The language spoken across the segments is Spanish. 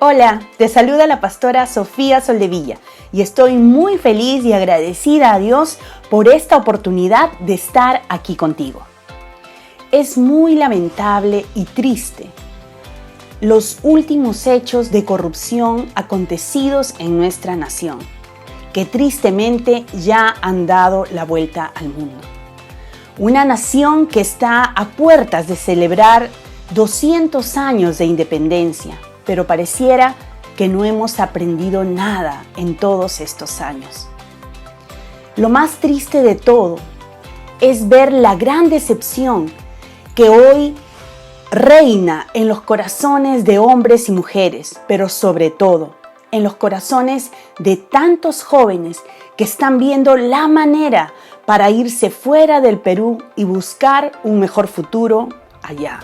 Hola, te saluda la pastora Sofía Soldevilla y estoy muy feliz y agradecida a Dios por esta oportunidad de estar aquí contigo. Es muy lamentable y triste los últimos hechos de corrupción acontecidos en nuestra nación, que tristemente ya han dado la vuelta al mundo. Una nación que está a puertas de celebrar 200 años de independencia, pero pareciera que no hemos aprendido nada en todos estos años. Lo más triste de todo es ver la gran decepción que hoy reina en los corazones de hombres y mujeres, pero sobre todo en los corazones de tantos jóvenes que están viendo la manera para irse fuera del Perú y buscar un mejor futuro allá.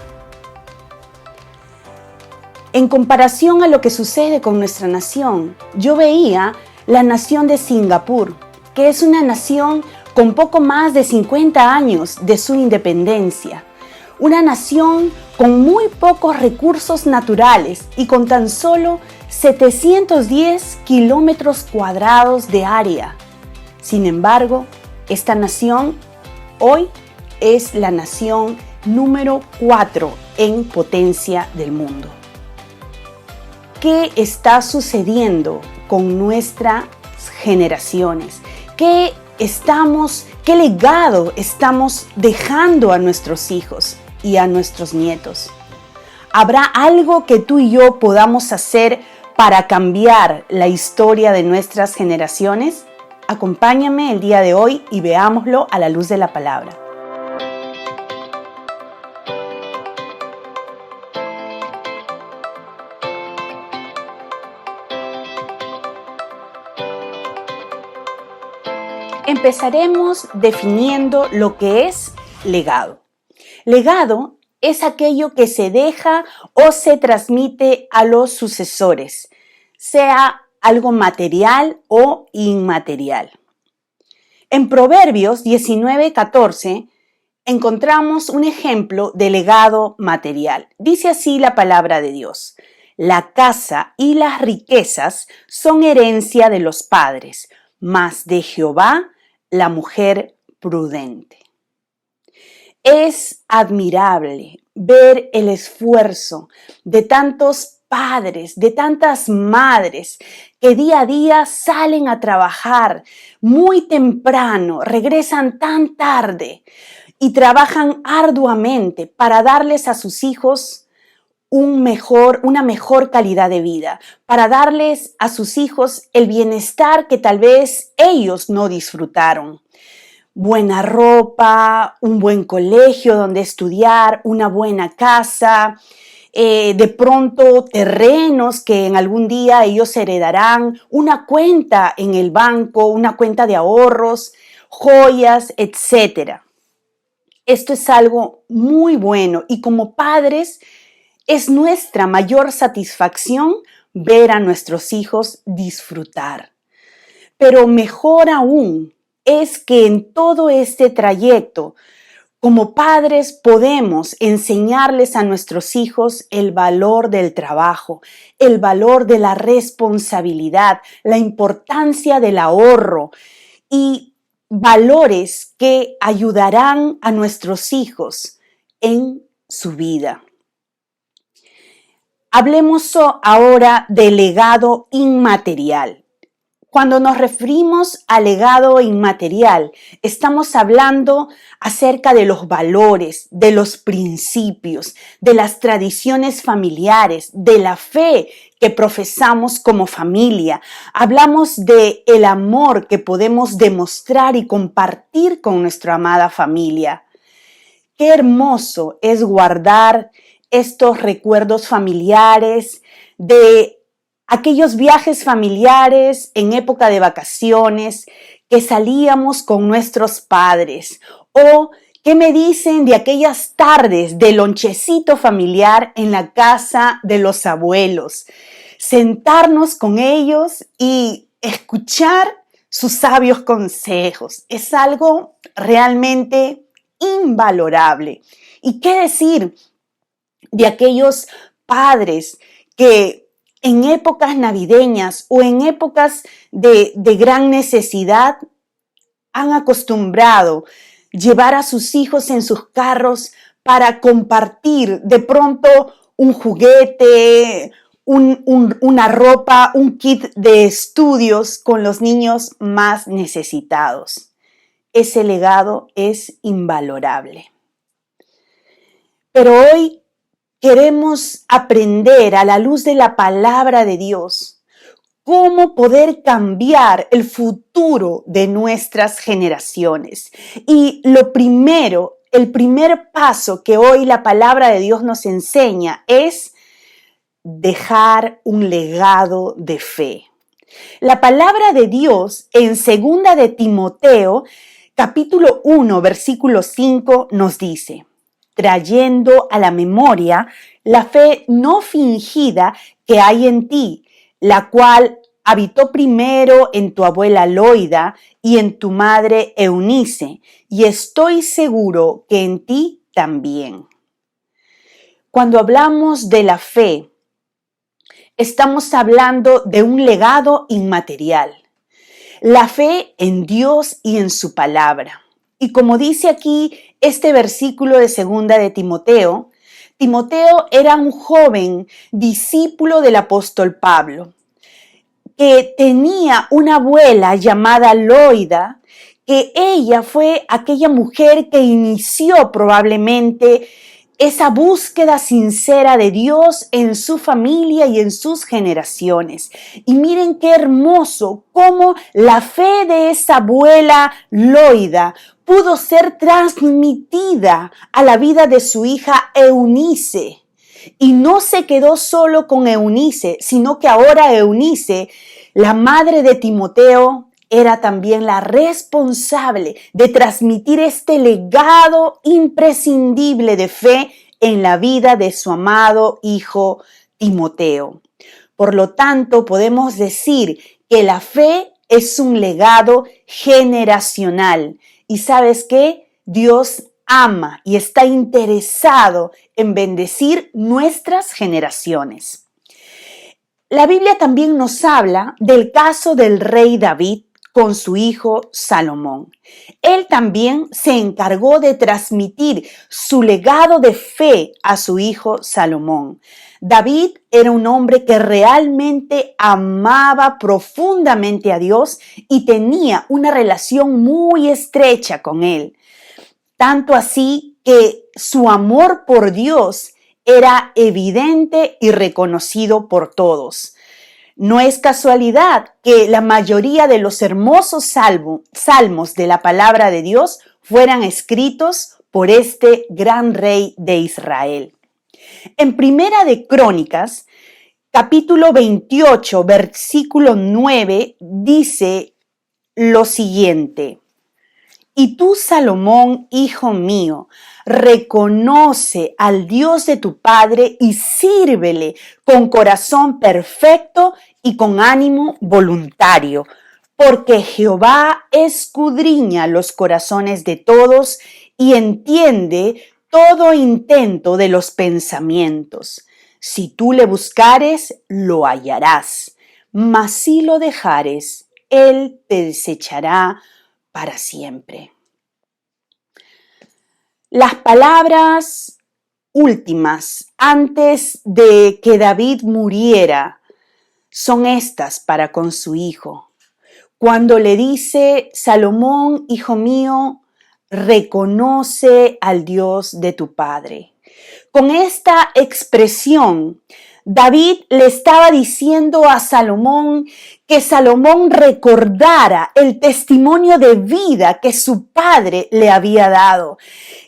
En comparación a lo que sucede con nuestra nación, yo veía la nación de Singapur, que es una nación con poco más de 50 años de su independencia. Una nación con muy pocos recursos naturales y con tan solo 710 kilómetros cuadrados de área. Sin embargo, esta nación hoy es la nación número 4 en potencia del mundo. ¿Qué está sucediendo con nuestras generaciones? ¿Qué legado estamos dejando a nuestros hijos y a nuestros nietos? ¿Habrá algo que tú y yo podamos hacer para cambiar la historia de nuestras generaciones? Acompáñame el día de hoy y veámoslo a la luz de la palabra. Empezaremos definiendo lo que es legado. Legado es aquello que se deja o se transmite a los sucesores, sea algo material o inmaterial. En Proverbios 19:14 encontramos un ejemplo de legado material. Dice así la palabra de Dios: la casa y las riquezas son herencia de los padres, mas de Jehová la mujer prudente. Es admirable ver el esfuerzo de tantos padres, de tantas madres que día a día salen a trabajar muy temprano, regresan tan tarde y trabajan arduamente para darles a sus hijos una mejor calidad de vida, para darles a sus hijos el bienestar que tal vez ellos no disfrutaron. Buena ropa, un buen colegio donde estudiar, una buena casa, de pronto terrenos que en algún día ellos heredarán, una cuenta en el banco, una cuenta de ahorros, joyas, etc. Esto es algo muy bueno y como padres es nuestra mayor satisfacción ver a nuestros hijos disfrutar. Pero mejor aún es que en todo este trayecto, como padres, podemos enseñarles a nuestros hijos el valor del trabajo, el valor de la responsabilidad, la importancia del ahorro y valores que ayudarán a nuestros hijos en su vida. Hablemos ahora del legado inmaterial. Cuando nos referimos al legado inmaterial, estamos hablando acerca de los valores, de los principios, de las tradiciones familiares, de la fe que profesamos como familia. Hablamos de el amor que podemos demostrar y compartir con nuestra amada familia. Qué hermoso es guardar estos recuerdos familiares de aquellos viajes familiares en época de vacaciones que salíamos con nuestros padres. O ¿qué me dicen de aquellas tardes de lonchecito familiar en la casa de los abuelos? Sentarnos con ellos y escuchar sus sabios consejos. Es algo realmente invalorable. ¿Y qué decir de aquellos padres que en épocas navideñas o en épocas de gran necesidad, han acostumbrado llevar a sus hijos en sus carros para compartir de pronto un juguete, una ropa, un kit de estudios con los niños más necesitados. Ese legado es invalorable. Pero hoy queremos aprender a la luz de la palabra de Dios cómo poder cambiar el futuro de nuestras generaciones. Y el primer paso que hoy la palabra de Dios nos enseña es dejar un legado de fe. La palabra de Dios en 2 de Timoteo, capítulo 1, versículo 5 nos dice: trayendo a la memoria la fe no fingida que hay en ti, la cual habitó primero en tu abuela Loida y en tu madre Eunice, y estoy seguro que en ti también. Cuando hablamos de la fe, estamos hablando de un legado inmaterial. La fe en Dios y en su palabra. Y como dice aquí este versículo de 2 de Timoteo, Timoteo era un joven discípulo del apóstol Pablo, que tenía una abuela llamada Loida, que ella fue aquella mujer que inició probablemente esa búsqueda sincera de Dios en su familia y en sus generaciones. Y miren qué hermoso cómo la fe de esa abuela Loida pudo ser transmitida a la vida de su hija Eunice. Y no se quedó solo con Eunice, sino que ahora Eunice, la madre de Timoteo, era también la responsable de transmitir este legado imprescindible de fe en la vida de su amado hijo Timoteo. Por lo tanto, podemos decir que la fe es un legado generacional. ¿Y sabes qué? Dios ama y está interesado en bendecir nuestras generaciones. La Biblia también nos habla del caso del rey David con su hijo Salomón. Él también se encargó de transmitir su legado de fe a su hijo Salomón. David era un hombre que realmente amaba profundamente a Dios y tenía una relación muy estrecha con él. Tanto así que su amor por Dios era evidente y reconocido por todos. No es casualidad que la mayoría de los hermosos salmos de la palabra de Dios fueran escritos por este gran rey de Israel. En Primera de Crónicas, capítulo 28, versículo 9, dice lo siguiente: y tú, Salomón, hijo mío, reconoce al Dios de tu padre y sírvele con corazón perfecto y con ánimo voluntario, porque Jehová escudriña los corazones de todos y entiende todo intento de los pensamientos. Si tú le buscares, lo hallarás, mas si lo dejares, él te desechará para siempre. Las palabras últimas antes de que David muriera son estas para con su hijo. Cuando le dice: Salomón, hijo mío, reconoce al Dios de tu padre. Con esta expresión, David le estaba diciendo a Salomón que Salomón recordara el testimonio de vida que su padre le había dado.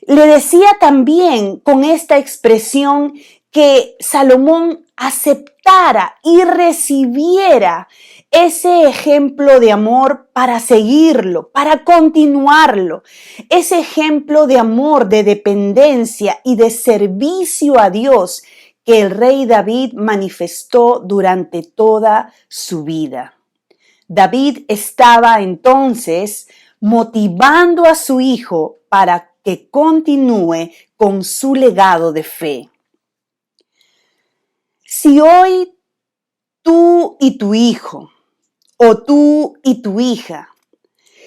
Le decía también con esta expresión que Salomón aceptara y recibiera ese ejemplo de amor para seguirlo, para continuarlo, ese ejemplo de amor, de dependencia y de servicio a Dios que el rey David manifestó durante toda su vida. David estaba entonces motivando a su hijo para que continúe con su legado de fe. Si hoy tú y tu hijo o tú y tu hija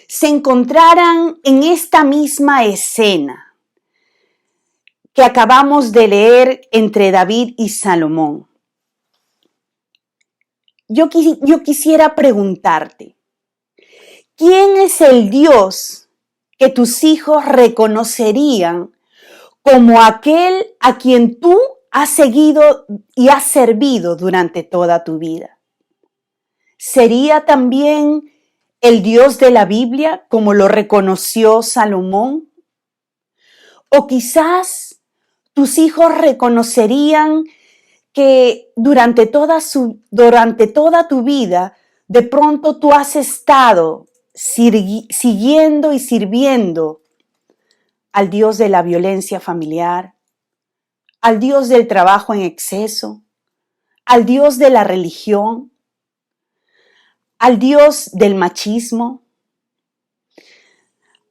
se encontraran en esta misma escena que acabamos de leer entre David y Salomón, yo quisiera preguntarte, ¿quién es el Dios que tus hijos reconocerían como aquel a quien tú has seguido y has servido durante toda tu vida? ¿Sería también el Dios de la Biblia como lo reconoció Salomón? ¿O quizás tus hijos reconocerían que durante toda tu vida, de pronto tú has estado siguiendo y sirviendo al Dios de la violencia familiar, al Dios del trabajo en exceso, al Dios de la religión, al Dios del machismo,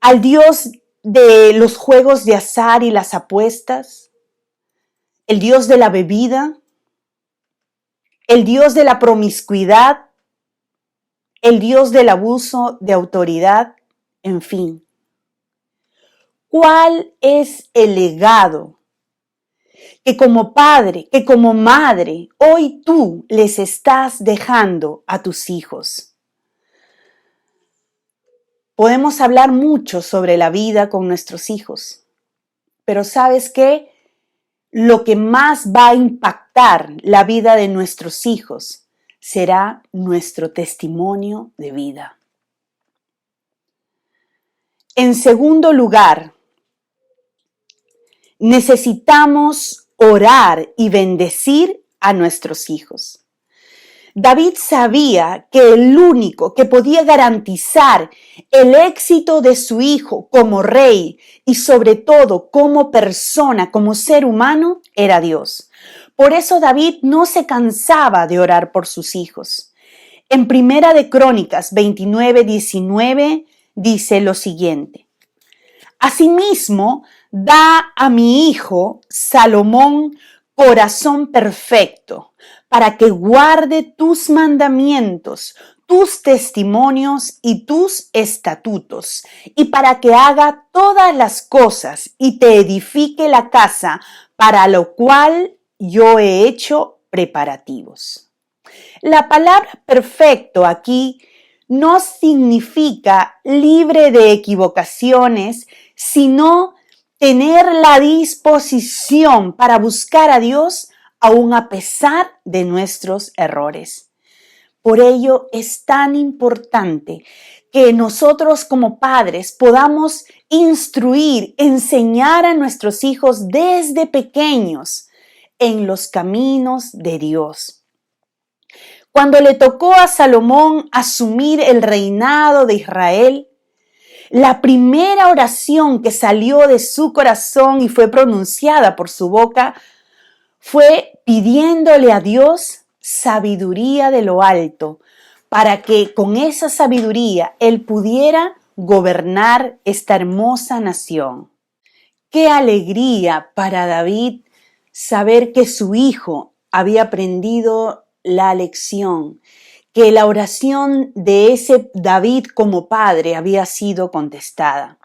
al Dios de los juegos de azar y las apuestas, el Dios de la bebida, el Dios de la promiscuidad, el Dios del abuso de autoridad, en fin? ¿Cuál es el legado que como padre, que como madre, hoy tú les estás dejando a tus hijos? Podemos hablar mucho sobre la vida con nuestros hijos, pero ¿sabes qué? Lo que más va a impactar la vida de nuestros hijos será nuestro testimonio de vida. En segundo lugar, necesitamos orar y bendecir a nuestros hijos. David sabía que el único que podía garantizar el éxito de su hijo como rey y sobre todo como persona, como ser humano, era Dios. Por eso David no se cansaba de orar por sus hijos. En Primera de Crónicas 29:19 dice lo siguiente: Asimismo, da a mi hijo Salomón corazón perfecto, para que guarde tus mandamientos, tus testimonios y tus estatutos, y para que haga todas las cosas y te edifique la casa, para lo cual yo he hecho preparativos. La palabra perfecto aquí no significa libre de equivocaciones, sino tener la disposición para buscar a Dios aún a pesar de nuestros errores. Por ello es tan importante que nosotros como padres podamos instruir, enseñar a nuestros hijos desde pequeños en los caminos de Dios. Cuando le tocó a Salomón asumir el reinado de Israel, la primera oración que salió de su corazón y fue pronunciada por su boca fue pidiéndole a Dios sabiduría de lo alto, para que con esa sabiduría él pudiera gobernar esta hermosa nación. Qué alegría para David saber que su hijo había aprendido la lección, que la oración de ese David como padre había sido contestada.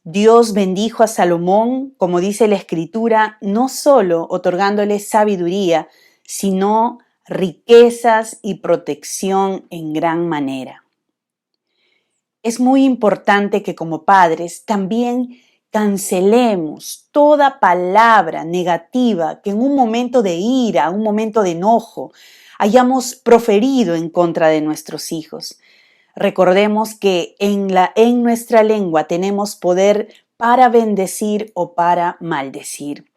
Dios bendijo a Salomón, como dice la Escritura, no solo otorgándole sabiduría, sino riquezas y protección en gran manera. Es muy importante que como padres también cancelemos toda palabra negativa que en un momento de ira, un momento de enojo, hayamos proferido en contra de nuestros hijos. Recordemos que en nuestra lengua tenemos poder para bendecir o para maldecir.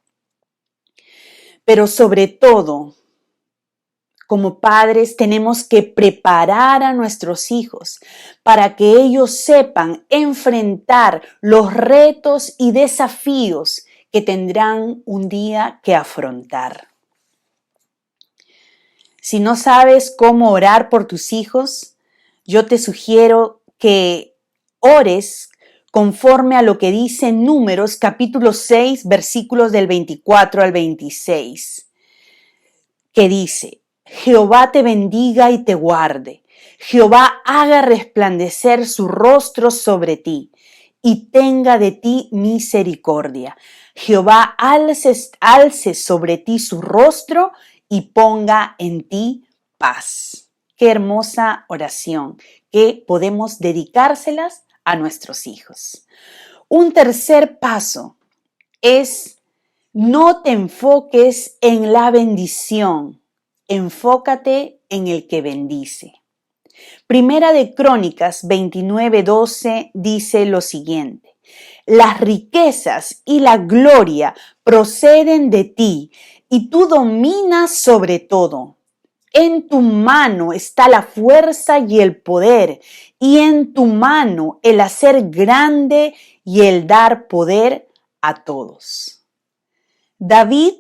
Pero sobre todo, como padres tenemos que preparar a nuestros hijos para que ellos sepan enfrentar los retos y desafíos que tendrán un día que afrontar. Si no sabes cómo orar por tus hijos, yo te sugiero que ores conforme a lo que dice Números capítulo 6, versículos del 24 al 26, que dice: Jehová te bendiga y te guarde. Jehová haga resplandecer su rostro sobre ti y tenga de ti misericordia. Jehová alce sobre ti su rostro y ponga en ti paz. Qué hermosa oración que podemos dedicárselas a nuestros hijos. Un tercer paso es: no te enfoques en la bendición, enfócate en el que bendice. Primera de Crónicas 29:12 dice lo siguiente: las riquezas y la gloria proceden de ti, y tú dominas sobre todo. En tu mano está la fuerza y el poder, y en tu mano el hacer grande y el dar poder a todos. David,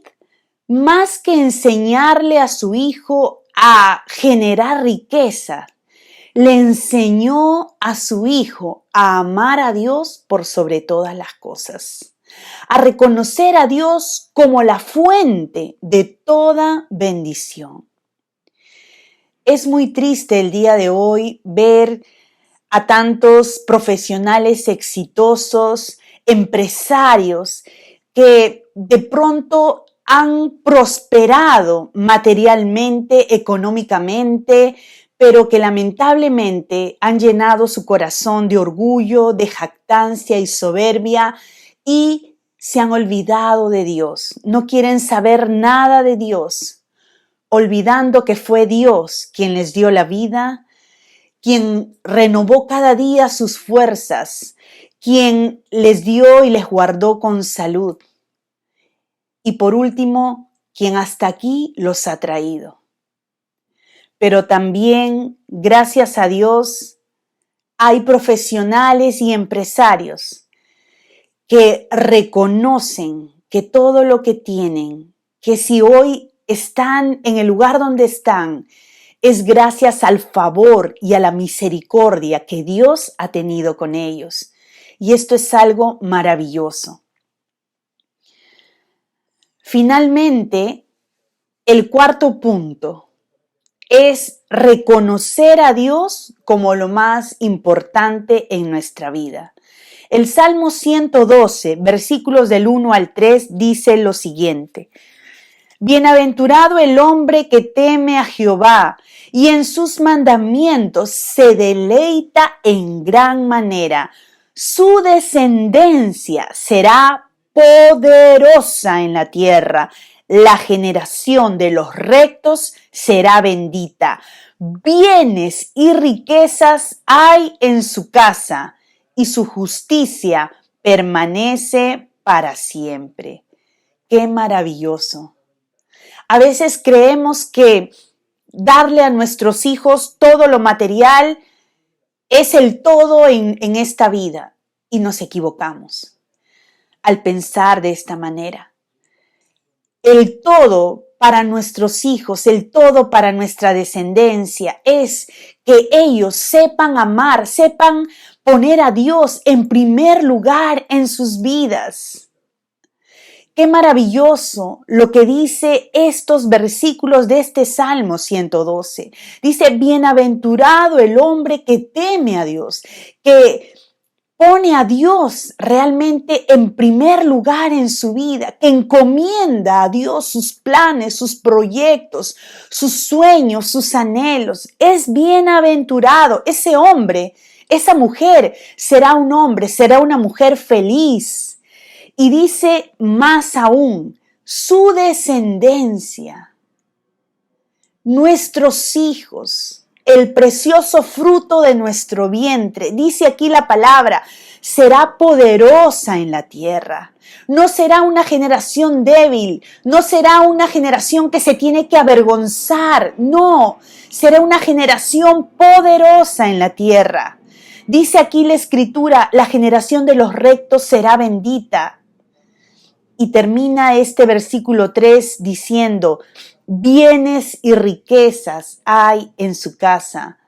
más que enseñarle a su hijo a generar riqueza, le enseñó a su hijo a amar a Dios por sobre todas las cosas, a reconocer a Dios como la fuente de toda bendición. Es muy triste el día de hoy ver a tantos profesionales exitosos, empresarios, que de pronto han prosperado materialmente, económicamente, pero que lamentablemente han llenado su corazón de orgullo, de jactancia y soberbia y se han olvidado de Dios. No quieren saber nada de Dios, olvidando que fue Dios quien les dio la vida, quien renovó cada día sus fuerzas, quien les dio y les guardó con salud. Y por último, quien hasta aquí los ha traído. Pero también, gracias a Dios, hay profesionales y empresarios que reconocen que todo lo que tienen, que si hoy están en el lugar donde están, es gracias al favor y a la misericordia que Dios ha tenido con ellos. Y esto es algo maravilloso. Finalmente, el cuarto punto es reconocer a Dios como lo más importante en nuestra vida. El Salmo 112, versículos del 1 al 3, dice lo siguiente: bienaventurado el hombre que teme a Jehová y en sus mandamientos se deleita en gran manera. Su descendencia será poderosa en la tierra. La generación de los rectos será bendita. Bienes y riquezas hay en su casa, y su justicia permanece para siempre. ¡Qué maravilloso! A veces creemos que darle a nuestros hijos todo lo material es el todo en esta vida, y nos equivocamos al pensar de esta manera. El todo para nuestros hijos, el todo para nuestra descendencia es que ellos sepan amar, sepan poner a Dios en primer lugar en sus vidas. Qué maravilloso lo que dice estos versículos de este Salmo 112. Dice: bienaventurado el hombre que teme a Dios, que pone a Dios realmente en primer lugar en su vida, que encomienda a Dios sus planes, sus proyectos, sus sueños, sus anhelos. Es bienaventurado ese hombre, esa mujer será un hombre, será una mujer feliz. Y dice más aún, su descendencia, nuestros hijos, el precioso fruto de nuestro vientre, dice aquí la palabra, será poderosa en la tierra. No será una generación débil, no será una generación que se tiene que avergonzar, no, será una generación poderosa en la tierra. Dice aquí la Escritura, la generación de los rectos será bendita. Y termina este versículo 3 diciendo: bienes y riquezas hay en su casa.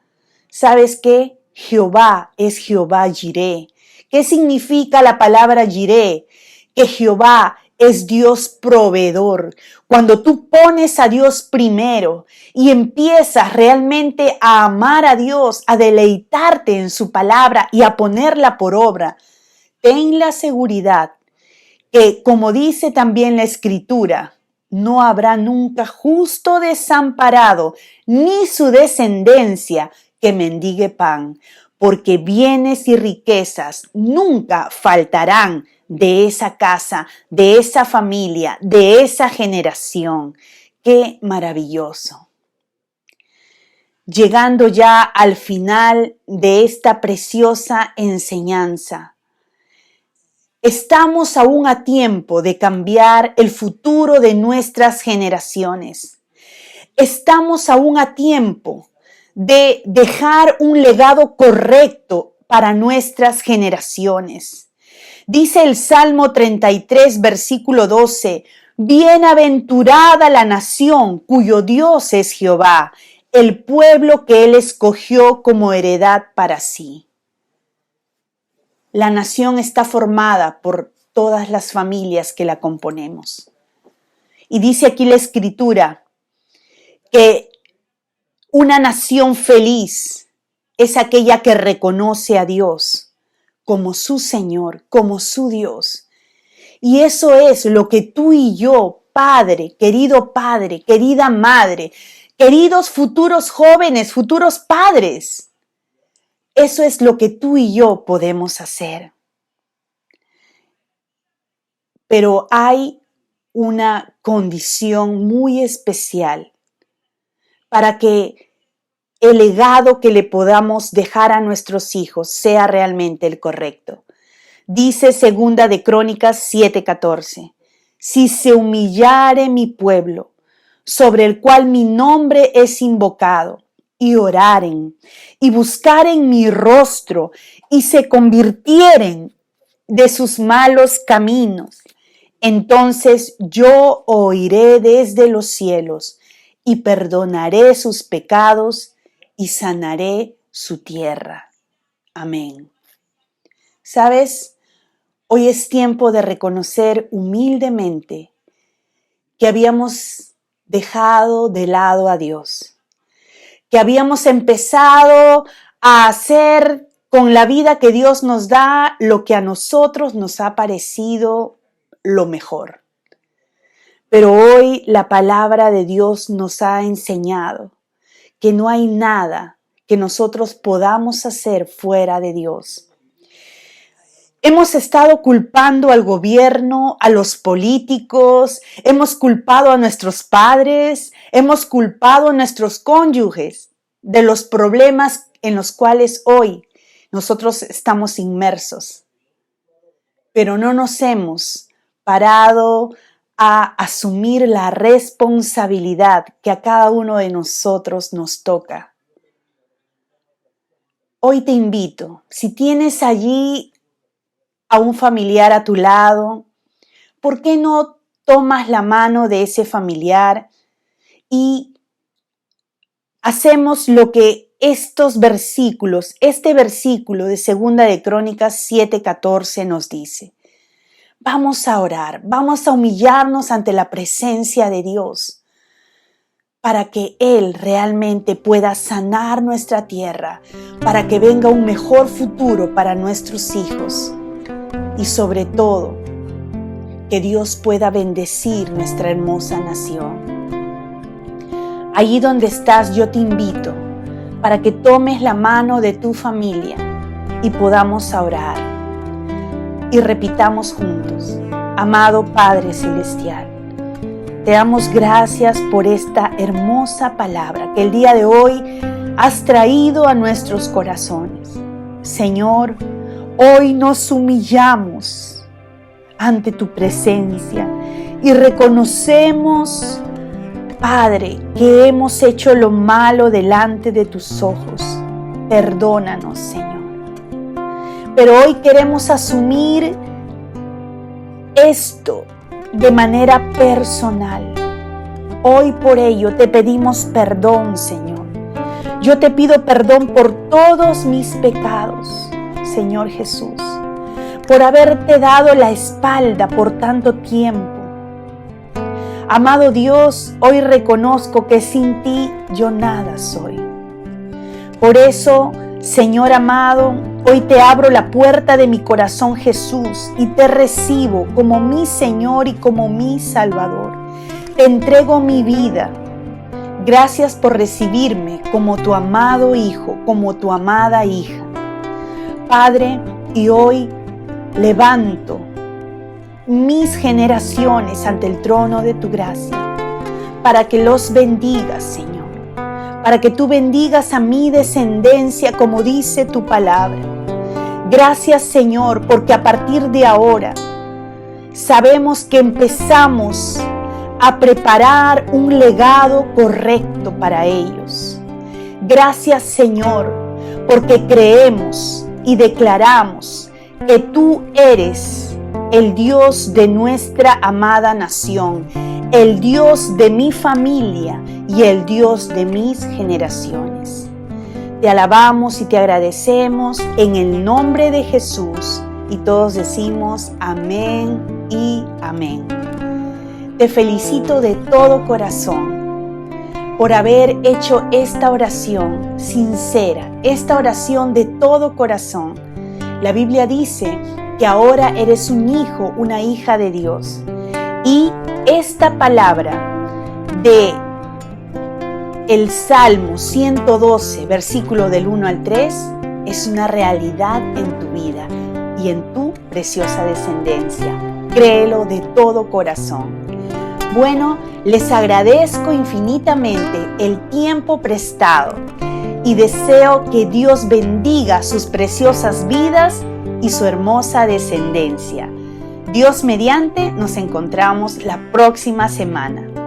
¿Sabes qué? Jehová es Jehová Jireh. ¿Qué significa la palabra Jireh? Que Jehová es Dios proveedor. Cuando tú pones a Dios primero y empiezas realmente a amar a Dios, a deleitarte en su palabra y a ponerla por obra, ten la seguridad que, como dice también la Escritura, no habrá nunca justo desamparado, ni su descendencia que mendigue pan, porque bienes y riquezas nunca faltarán de esa casa, de esa familia, de esa generación. ¡Qué maravilloso! Llegando ya al final de esta preciosa enseñanza, estamos aún a tiempo de cambiar el futuro de nuestras generaciones. Estamos aún a tiempo de dejar un legado correcto para nuestras generaciones. Dice el Salmo 33, versículo 12, bienaventurada la nación cuyo Dios es Jehová, el pueblo que Él escogió como heredad para sí. La nación está formada por todas las familias que la componemos. Y dice aquí la Escritura que una nación feliz es aquella que reconoce a Dios como su Señor, como su Dios. Y eso es lo que tú y yo, padre, querida madre, queridos futuros jóvenes, futuros padres, eso es lo que tú y yo podemos hacer. Pero hay una condición muy especial para que el legado que le podamos dejar a nuestros hijos sea realmente el correcto. Dice Segunda de Crónicas 7:14, si se humillare mi pueblo, sobre el cual mi nombre es invocado, y oraren, y buscaren mi rostro, y se convirtieren de sus malos caminos, entonces yo oiré desde los cielos, y perdonaré sus pecados, y sanaré su tierra. Amén. ¿Sabes? Hoy es tiempo de reconocer humildemente que habíamos dejado de lado a Dios, que habíamos empezado a hacer con la vida que Dios nos da lo que a nosotros nos ha parecido lo mejor. Pero hoy la palabra de Dios nos ha enseñado que no hay nada que nosotros podamos hacer fuera de Dios. Hemos estado culpando al gobierno, a los políticos, hemos culpado a nuestros padres, hemos culpado a nuestros cónyuges de los problemas en los cuales hoy nosotros estamos inmersos. Pero no nos hemos parado a asumir la responsabilidad que a cada uno de nosotros nos toca. Hoy te invito, si tienes allí a un familiar a tu lado, ¿por qué no tomas la mano de ese familiar y hacemos lo que estos versículos, este versículo de Segunda de Crónicas 7:14 nos dice? Vamos a orar, vamos a humillarnos ante la presencia de Dios para que Él realmente pueda sanar nuestra tierra, para que venga un mejor futuro para nuestros hijos y sobre todo que Dios pueda bendecir nuestra hermosa nación. Allí donde estás, yo te invito para que tomes la mano de tu familia y podamos orar. Y repitamos juntos, amado Padre Celestial, te damos gracias por esta hermosa palabra que el día de hoy has traído a nuestros corazones. Señor, hoy nos humillamos ante tu presencia y reconocemos, Padre, que hemos hecho lo malo delante de tus ojos. Perdónanos, Señor. Pero hoy queremos asumir esto de manera personal. Hoy por ello te pedimos perdón, Señor. Yo te pido perdón por todos mis pecados, Señor Jesús. por haberte dado la espalda por tanto tiempo. Amado Dios, hoy reconozco que sin ti yo nada soy. Por eso, Señor amado, hoy te abro la puerta de mi corazón, Jesús, y te recibo como mi Señor y como mi Salvador. Te entrego mi vida. Gracias por recibirme como tu amado Hijo, como tu amada hija. Padre, y hoy levanto mis generaciones ante el trono de tu gracia, para que los bendigas, Señor, para que tú bendigas a mi descendencia como dice tu palabra. Gracias, Señor, porque a partir de ahora sabemos que empezamos a preparar un legado correcto para ellos. Gracias, Señor, porque creemos y declaramos que tú eres el Dios de nuestra amada nación, el Dios de mi familia y el Dios de mis generaciones. Te alabamos y te agradecemos en el nombre de Jesús y todos decimos amén y amén. Te felicito de todo corazón por haber hecho esta oración sincera, esta oración de todo corazón. La Biblia dice que ahora eres un hijo, una hija de Dios. Y esta palabra de el Salmo 112, versículo del 1 al 3, es una realidad en tu vida y en tu preciosa descendencia. Créelo de todo corazón. Bueno, les agradezco infinitamente el tiempo prestado y deseo que Dios bendiga sus preciosas vidas y su hermosa descendencia. Dios mediante, nos encontramos la próxima semana.